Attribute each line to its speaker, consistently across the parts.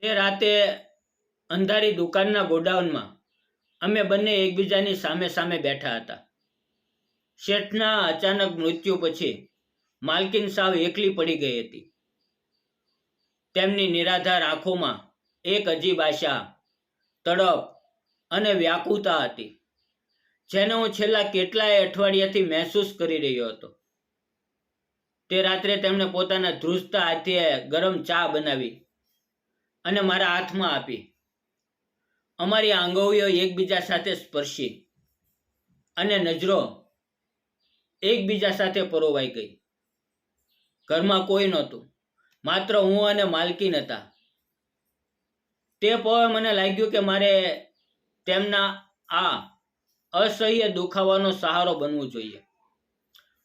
Speaker 1: એ રાતે અંધારી દુકાનના ગોડાઉનમાં અમે બંને એકબીજાની સામે સામે બેઠા હતા. શેઠના અચાનક મૃત્યુ પછી માલકીન સાવ એકલી પડી ગઈ હતી. તેમની નિરાધાર આંખોમાં એક અજીબ આશા, તડપ અને વ્યાકુળતા હતી, જેને હું છેલ્લા કેટલાય અઠવાડિયાથી મહેસૂસ કરી રહ્યો હતો. તે રાત્રે તેમણે પોતાના ધ્રુજતા હાથે ગરમ ચા બનાવી અને મારા હાથમાં આપી. અમારી આંગળીઓ એકબીજા સાથે સ્પર્શી અને નજરો એકબીજા સાથે પરોવાઈ ગઈ. ઘરમાં કોઈ નહોતું, માત્ર હું અને માલકીન હતા. તે પળે મને લાગ્યું કે મારે તેમના આ અસહ્ય દુખાવાનો સહારો બનવું જોઈએ,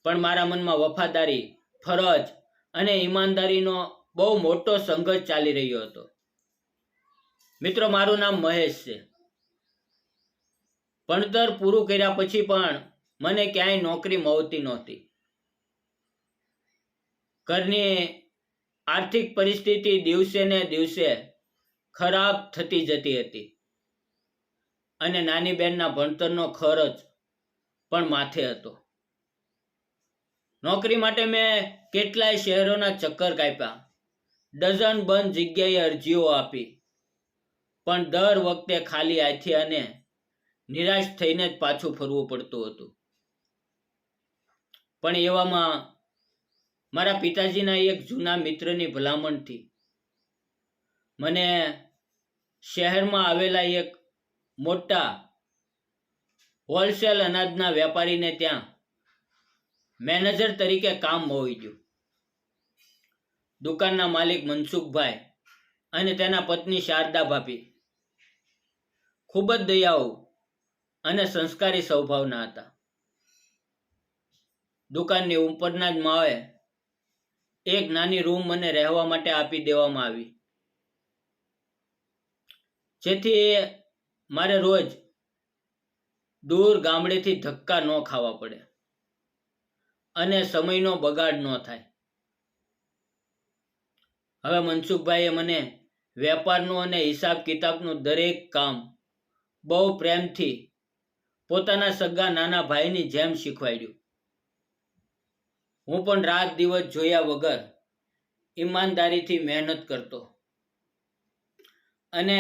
Speaker 1: પણ મારા મનમાં વફાદારી, ફરજ અને ઈમાનદારીનો બહુ મોટો સંઘર્ષ ચાલી રહ્યો હતો. મિત્રો, મારું નામ મહેશ છે. ભણતર પૂરું કર્યા પછી પણ મને ક્યાંય નોકરી મળતી નહોતી. ઘરની આર્થિક પરિસ્થિતિ દિવસે ને દિવસે ખરાબ થતી જતી હતી અને નાની બહેનના ભણતરનો ખર્ચ પણ માથે હતો. નોકરી માટે મેં કેટલાય શહેરોના ચક્કર કાપ્યા, ડઝન બંધ જગ્યાએ અરજીઓ આપી, પણ દર વખતે ખાલી હાથે અને નિરાશ થઈને જ પાછું ફરવું પડતું હતું. પણ એવામાં મારા પિતાજીના એક જૂના મિત્રની ભલામણથી મને શહેરમાં આવેલા એક મોટા હોલસેલ અનાજના વેપારીને ત્યાં મેનેજર તરીકે કામ મળી ગયું. દુકાનના માલિક મનસુખભાઈ અને તેના પત્ની શારદા ભાભી ખૂબ જ દયાળુ અને સંસ્કારી સ્વભાવના હતા. દુકાનની ઉપરના જ માળે એક નાની રૂમ મને રહેવા માટે આપી દેવામાં આવી, જેથી મારે રોજ દૂર ગામડેથી ધક્કા ન ખાવા પડે અને સમયનો બગાડ ન થાય. હવે મનસુખભાઈએ મને વેપારનું અને હિસાબ કિતાબનું દરેક કામ બહુ પ્રેમથી પોતાના સગા નાના ભાઈની જેમ શીખવાડ્યું. હું પણ રાત દિવસ જોયા વગર ઈમાનદારીથી મહેનત કરતો અને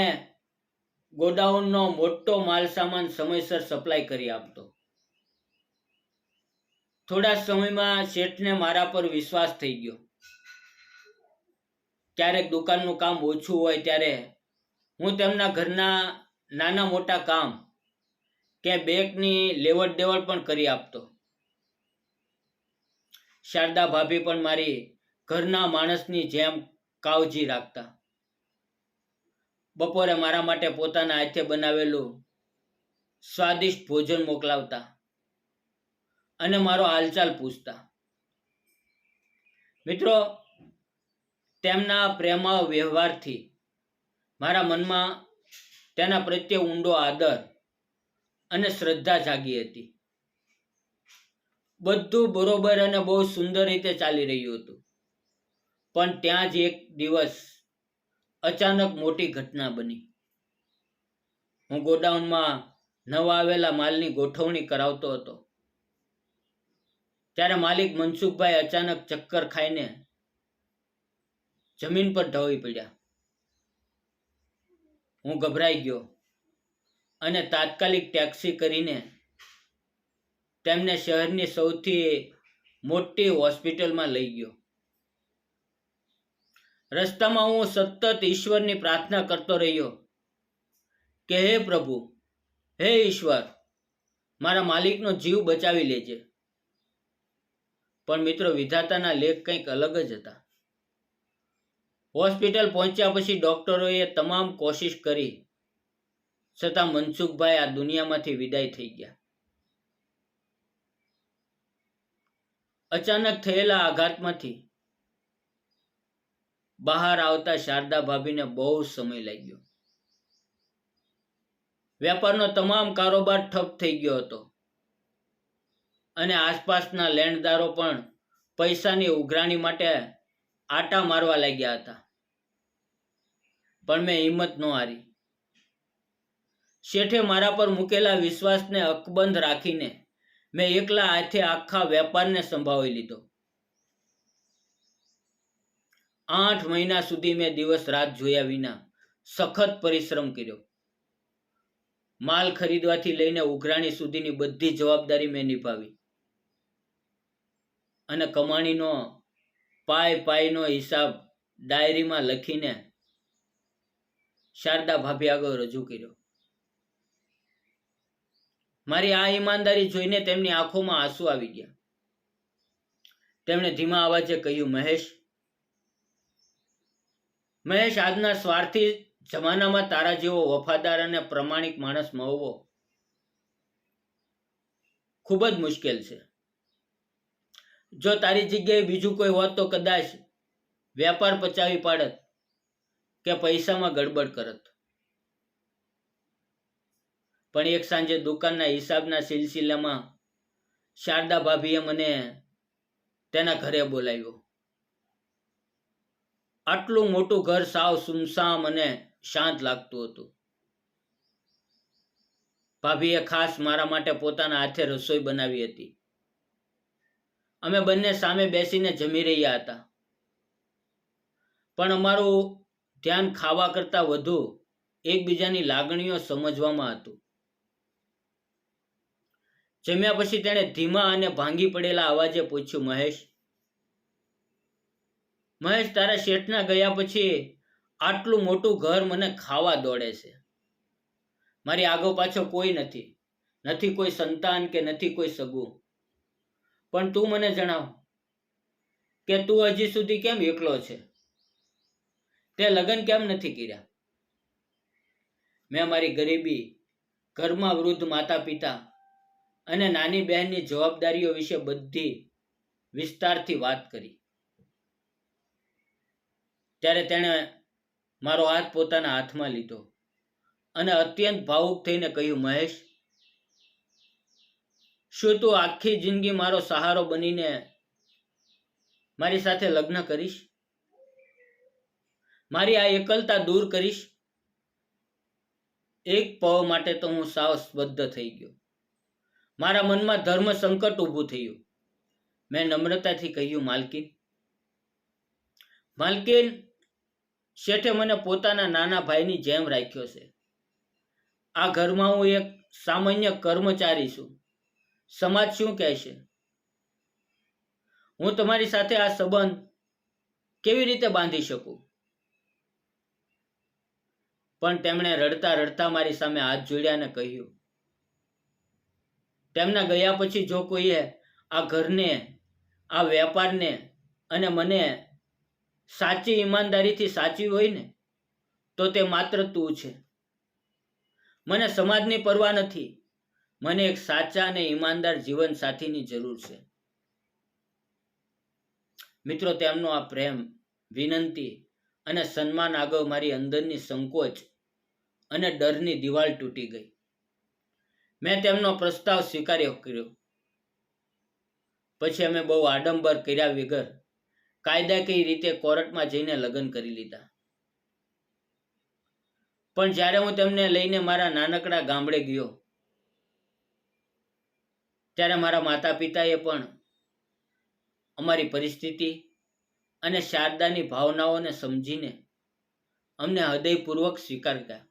Speaker 1: ગોડાઉનનો મોટો માલ સામાન સમયસર સપ્લાય કરી આપતો. થોડા સમયમાં શેઠને મારા પર વિશ્વાસ થઈ ગયો. ક્યારેક દુકાનનું કામ ઓછું હોય ત્યારે હું તેમના ઘરના નાના મોટા કામ કે બેંકની લેવડ દેવડ પણ કરી આપતો. શારદા ભાભી પણ મારી ઘરના માણસની જેમ કાળજી રાખતા. બપોરે મારા માટે પોતાના હાથે બનાવેલું સ્વાદિષ્ટ ભોજન મોકલાવતા અને મારો હાલચાલ પૂછતા. મિત્રો, તેમના પ્રેમાળ વ્યવહારથી મારા મનમાં તેના પ્રત્યે ઊંડો આદર અને શ્રદ્ધા જાગી હતી. બધું બરોબર અને બહુ સુંદર રીતે ચાલી રહ્યું હતું, પણ ત્યાં જ એક દિવસ અચાનક મોટી ઘટના બની. હું ગોડાઉનમાં નવા આવેલા માલની ગોઠવણી કરાવતો હતો ત્યારે માલિક મનસુખભાઈ અચાનક ચક્કર ખાઈને જમીન પર ઢળી પડ્યા. હું ગભરાઈ ગયો અને તાત્કાલિક ટેક્સી કરીને તેમને શહેરની સૌથી મોટી હોસ્પિટલમાં લઈ ગયો. રસ્તામાં હું સતત ઈશ્વરની પ્રાર્થના કરતો રહ્યો કે હે પ્રભુ, હે ઈશ્વર, મારા માલિકનો જીવ બચાવી લેજે. પણ મિત્રો, વિધાતાના લેખ કંઈક અલગ જ હતા. હોસ્પિટલ પહોંચ્યા પછી ડોક્ટરોએ તમામ કોશિશ કરી છતાં મનસુખભાઈ આ દુનિયામાંથી વિદાય થઈ ગયા. અચાનક થયેલા આઘાતમાંથી બહાર આવતા શારદા ભાભીને બહુ સમય લાગ્યો. વેપારનો તમામ કારોબાર ઠપ થઈ ગયો હતો અને આસપાસના લેણદારો પણ પૈસાની ઉઘરાણી માટે આટા મારવા લાગ્યા હતા. પણ મેં હિંમત ન હારી. શેઠે મારા પર મૂકેલા વિશ્વાસને અકબંધ રાખીને મેં એકલા હાથે આખા વેપારને સંભાળી લીધો. 8 મહિના સુધી મેં દિવસ રાત જોયા વિના સખત પરિશ્રમ કર્યો. માલ ખરીદવાથી લઈને ઉઘરાણી સુધીની બધી જવાબદારી મેં નિભાવી અને કમાણીનો પાયનો હિસાબ ડાયરીમાં લખીને શારદા ભાભી આગળ રજૂ કર્યો. મારી આ ઈમાનદારી જોઈને તેમની આંખોમાં આંસુ આવી ગયા. તેમણે ધીમા અવાજે કહ્યું, મહેશ, આજના સ્વાર્થી જમાનામાં તારા જેવો વફાદાર અને પ્રમાણિક માણસ મળવો ખૂબ જ મુશ્કેલ છે. જો તારી જગ્યાએ બીજું કોઈ હોત તો કદાચ વેપાર પચાવી પાડત કે પૈસામાં ગડબડ કરત. પણ એક સાંજે દુકાનના હિસાબના સિલસિલામાં શારદા ભાભીએ મને તેના ઘરે બોલાવ્યો. આટલું મોટું ઘર સાવ સુમસામ અને શાંત લાગતું હતું. ભાભીએ ખાસ મારા માટે પોતાના હાથે રસોઈ બનાવી હતી. અમે બંને સામે બેસીને જમી રહ્યા હતા, પણ અમારું ધ્યાન ખાવા કરતાં વધુ એકબીજાની લાગણીઓ સમજવામાં હતું. જમ્યા પછી તેણે ધીમા અને ભાંગી પડેલા અવાજે પૂછ્યું, મહેશ, તારા શેઠના ગયા પછી આટલું મોટું ઘર મને ખાવા દોડે છે. મારી આગો પાછો કોઈ નથી કોઈ સંતાન કે નથી કોઈ સગું. પણ તું મને જણાવ કે તું હજી સુધી કેમ એકલો છે? તે લગ્ન કેમ નથી કર્યા? મેં મારી ગરીબી, ઘરમાં વૃદ્ધ માતા પિતા અને નાની બહેનની જવાબદારીઓ વિશે બધી વિસ્તારથી વાત કરી. ત્યારે તેણે મારો હાથ પોતાના હાથમાં લીધો અને અત્યંત ભાવુક થઈને કહ્યું, મહેશ, શું તું આખી જિંદગી મારો સહારો બનીને મારી સાથે લગ્ન કરીશ? મારી આ એકલતા દૂર કરીશ? એક પળ માટે તો હું સાવ સ્તબ્ધ થઈ ગયો. મારા મનમાં ધર્મ સંકટ ઊભું થયું. મેં નમ્રતાથી કહ્યું, માલકીન, શેઠે મને પોતાના નાના ભાઈની જેમ રાખ્યો છે. આ ઘરમાં હું એક સામાન્ય કર્મચારી છું. સમાજ શું કહેશે? હું તમારી સાથે આ સંબંધ કેવી રીતે બાંધી શકું? પણ તેમણે રડતા રડતા મારી સામે હાથ જોડ્યા અને કહ્યું, તેમના ગયા પછી જો કોઈએ આ ઘરને, આ વેપારને અને મને સાચી ઈમાનદારીથી સાચવી હોય ને, તો તે માત્ર તું છે. મને સમાજની પરવા નથી. મને એક સાચા અને ઈમાનદાર જીવન સાથીની જરૂર છે. મિત્રો, તેમનો આ પ્રેમ, વિનંતી અને સન્માન આગળ મારી અંદરની સંકોચ અને ડરની દિવાલ તૂટી ગઈ. મેં તેમનો પ્રસ્તાવ સ્વીકાર્યો કર્યો. પછી અમે બહુ આડંબર કર્યા વગર કાયદાકીય રીતે કોર્ટમાં જઈને લગ્ન કરી લીધા. પણ જ્યારે હું તેમને લઈને મારા નાનકડા ગામડે ગયો, ત્યારે મારા માતા પિતાએ પણ અમારી પરિસ્થિતિ અને શારદાની ભાવનાઓને સમજીને અમને હૃદયપૂર્વક સ્વીકાર્યા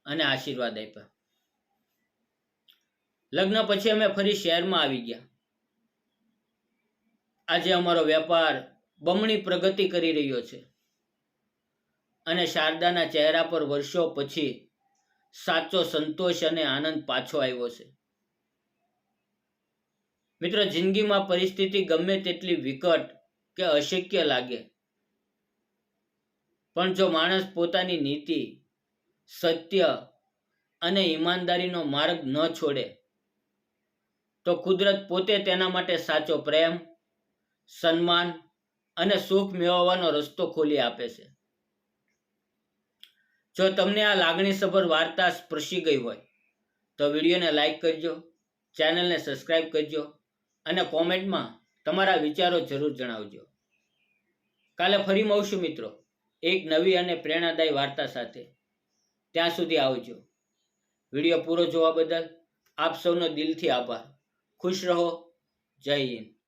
Speaker 1: અને આશીર્વાદ આપ્યા. લગ્ન પછી અમે ફરી શહેરમાં આવી ગયા. આજે અમારો વેપાર બમણી પ્રગતિ કરી રહ્યો છે અને શારદાના ચહેરા પર વર્ષો પછી સાચો સંતોષ અને આનંદ પાછો આવ્યો છે. મિત્રો, જિંદગીમાં પરિસ્થિતિ ગમે તેટલી વિકટ કે અશક્ય લાગે, પણ જો માણસ પોતાની નીતિ, સત્ય અને ઈમાનદારીનો માર્ગ ન છોડે, તો કુદરત પોતે તેના માટે સાચો પ્રેમ, સન્માન અને સુખ મેળવવાનો રસ્તો ખોલી આપે છે. જો તમને આ લાગણીસભર વાર્તા સ્પર્શી ગઈ હોય તો વિડીયોને લાઈક કરજો, ચેનલને સબસ્ક્રાઈબ કરજો અને કોમેન્ટમાં તમારા વિચારો જરૂર જણાવજો. કાલે ફરી મળશું મિત્રો. એક નવી અને પ્રેરણાદાયી વાર્તા સાથે. ત્યાં સુધી આવજો. વિડીયો પૂરો જોવા બદલ આપ સૌનો દિલથી આભાર. ખુશ રહો. જય હિન્દ.